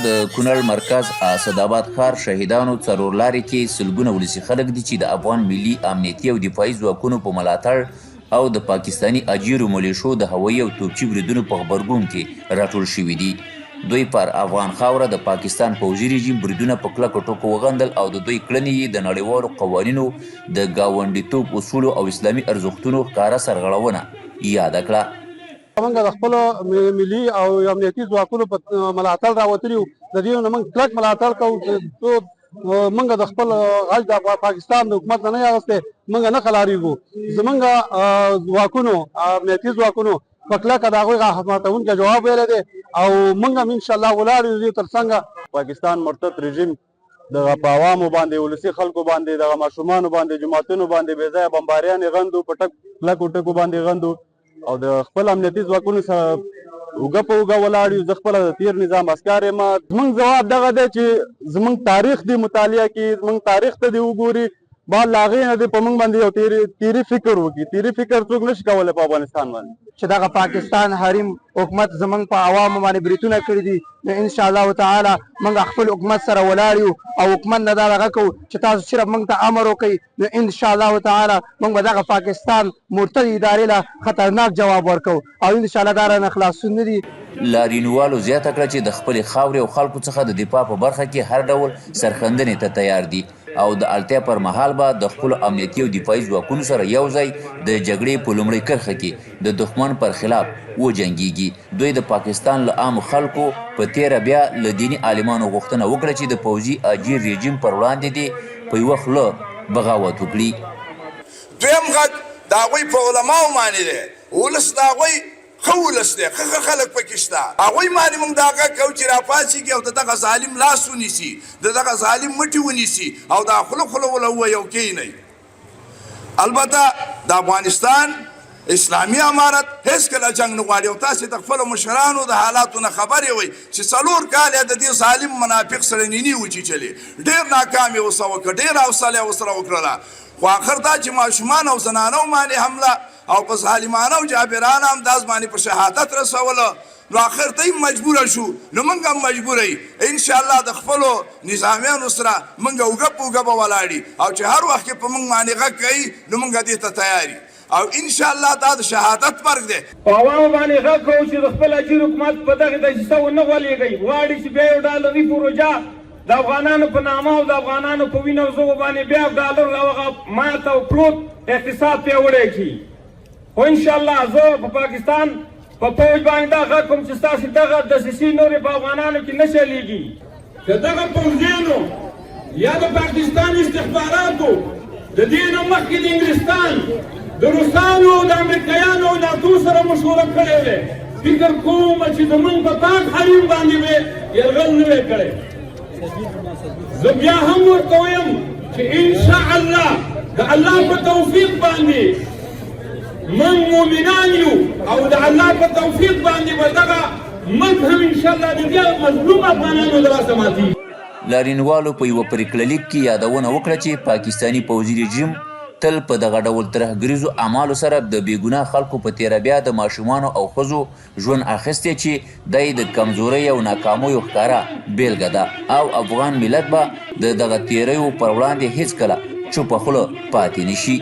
د کونړ مرکز اسداباد ښار شهیدانو څلورلارې کې سلګونه ولسي خلک دي چې د افغان ملي امنیتي او دفاعي ځواکونو په ملاتړ او د پاکستاني اجیرو ملیشو د هوایي او توپچي بریدونو په غبرګون کې راټول شوي دي. دوی پر افغان خاوره د پاکستان پوځي رژیم بریدونه په کلکو ټکو وغندل او د دوی کړنې یې د نړیوالو قوانینو د ګاونډیتوب اصولو او اسلامي ارزښتونو ښکاره سرغړونه یاده کړه. موږ د خپلو ملي او امنیتي ځواکونو په ملاتړ راوتلي یو. د دې نه موږ کلک ملاتړ کوو چې موږ د خپل غږ د پاکستان د حکومت نه اخیستی موږ نه قلاریږو. زموږ ځواکونو امنیتي ځواکونو په کلکه د هغوی ماتونکی جواب ویلی دی او موږ هم انشاءالله ولاړ یو دې تر څنګه پاکستان مرتد رژیم دغه په عوامو باندې ولسي خلکو باندې دغه ماشومانو باندې جوماتونو باندې بې ځایه بمباریانې غندو په کلکو ټکو باندې غندو او د خپل امنیتي ځواکونو سره اوږه په اوږه ولاړ یو. زه خپله د تیر نظام عسکر یم. زموږ ځواب دغه دی چې زموږ تاریخ دی مطالعه کړي، زموږ تاریخ ته دې وګوري، بعد له هغې نه دې په موږ باندې یو تیري فکر وکړي. تیري فکر څوک نشي کولی په افغانستان باندې چې دغه پاکستان حریم حکومت زموږ په عوامو باندې بریتونه کړي دي. نو انشاءالله تعالی موږ خپل حکومت سره ولاړ یو او حکومت نه دا دغه کوو چې تاسو صرف موږ ته امر وکړئ. نو انشاءالله تعالی موږ به دغه پاکستان مرتد ادارې له خطرناک جواب ورکوو او انشاءالله دا رانه خلاصون نه دي. لاریونوالو زیاته کړه چې د خپلې خاورې او خلکو څخه د دفاع په برخه کې هر ډول سرښندنې ته تیار دي او د اړتیا پر مهال به د خپلو امنیتي او دفاعي ځواکونو سره یو ځای د جګړې په لومړۍ کرښه کې د دښمن پر خلاف وجنګیږي. دوی د پاکستان له عامو خلکو په تیره بیا له دیني عالمانو غوښتنه وکړه چې د پوځي اجیر رژیم پر وړاندې دې په یوه خوله بغاوت وکړي. دویم غږ د هغوی په علماو باندې دی. ولس د هغوی ښه ولس دی، ښه خلک پکې شته. هغوی باندې موږ دا غږ کوو چې راپاڅېږي او د دغه ظالم لاس ونیسي، د دغه ظالم مټې ونیسي او دا خوله وله ووایي او کښېنئ. البته د افغانستان اسلامي امارت هېڅکله جنګ نه غواړي او تاسې د خپلو مشرانو د حالاتو نه خبرې وئ چې 4 کال یې د دې ظالم منافق سره نینې وچیچلې. ډېر ناکام یې ورسره وکړه، ډېره حوصله یې ورسره وکړله. خو آخر دا چې ماشومان او زنانو باندې حمله او په ظالمانه او جابرانه همداز باندې په شهادت رسوله، نو آخر ته یې مجبوره شو. نو موږ هم مجبوره یو انشاءالله د خپلو نظامیانو سره موږ اوږه په اوږه به ولاړ او چې هر وخت کې په موږ باندې غږ کوي نو موږ دې ته تیار یو او انشاءالله دا د شهادت مرګ دی. په عوامو باندې غږ کوو چې د خپل اجیر حکومت په دغې دسیسه ونه غولېږئ. غواړي چې بیا یو ډالري پروژه د افغانانو په نامه او د افغانانو په وینو او زغو باندې بیا ډالر او هغه مات او پروت اقتصاد پیاوړی کړي. خو انشاءالله زه په پاکستان په فوج باندې دا غږ کوم چې ستاسې دغه دسیسې نورې په افغانانو کې نه چلېږي. که دغه پوځیانو یا د پاکستان استخباراتو د دې نه مخکې د انګلستان د روسانو او د امریکایانو او ناتو سره مشوره کړې وې، فکر کوم چې زموږ په پاک حریم باندې به یرغل نه وی کړی. زه بیا هم ورته وایم چې انشاءالله د الله په توفیق باندې من مؤمنان یو او د الله په توفیق باندې به دغه ملک هم انشاءالله د دې مظلوم افغانانو د لاسه ماتېږي. لاریونوالو په یوه پریکړه کې یادونه وکړه چې پاکستاني پوځي رژیم تل په دغه ډول ترهګریزو اعمالو سره د بېګناه خلکو په تیره بیا د ماشومانو او ښځو ژوند اخیستی چې دی د کمزورۍ او ناکامیو ښکاره بیلګه ده او افغان ملت به د دغه تیریو پر وړاندې هیڅکله چوپه خوله پاتې نشي.